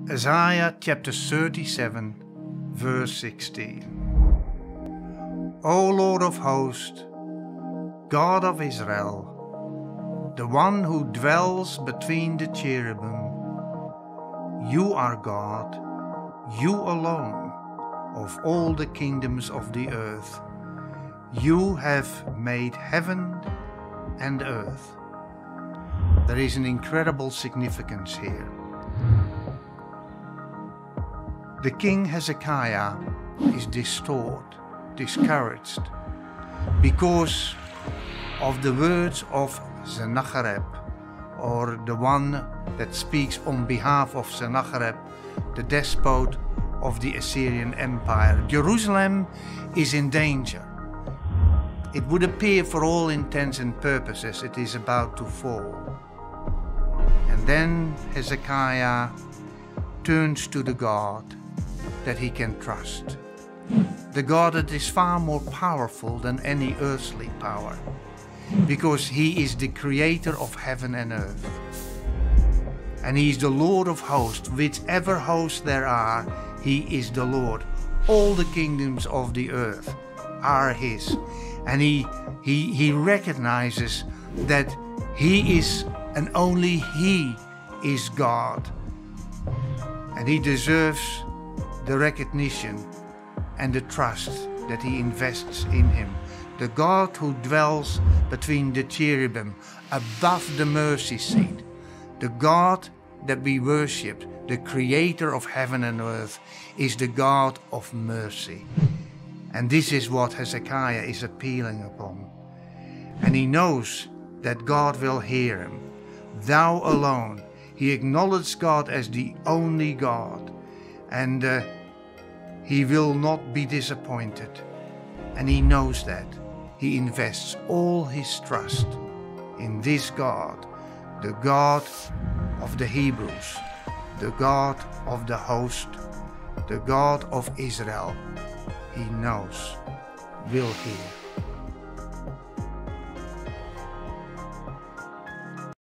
Isaiah chapter 37, verse 16. O Lord of hosts, God of Israel, the one who dwells between the cherubim, you are God, you alone, of all the kingdoms of the earth. You have made heaven and earth. There is an incredible significance here. The king Hezekiah is distraught, discouraged, because of the words of Sennacherib, or the one that speaks on behalf of Sennacherib, the despot of the Assyrian Empire. Jerusalem is in danger. It would appear for all intents and purposes it is about to fall. And then Hezekiah turns to the God that he can trust. The God that is far more powerful than any earthly power, because he is the creator of heaven and earth. And he is the Lord of hosts. Whichever hosts there are, he is the Lord. All the kingdoms of the earth are his. And he recognizes that he is and only he is God. And he deserves the recognition and the trust that he invests in him. The God who dwells between the cherubim, above the mercy seat. The God that we worship, the creator of heaven and earth, is the God of mercy. And this is what Hezekiah is appealing upon. And he knows that God will hear him. Thou alone. He acknowledged God as the only God. And he will not be disappointed. And he knows that. He invests all his trust in this God, the God of the Hebrews, the God of the host, the God of Israel. He knows, will hear.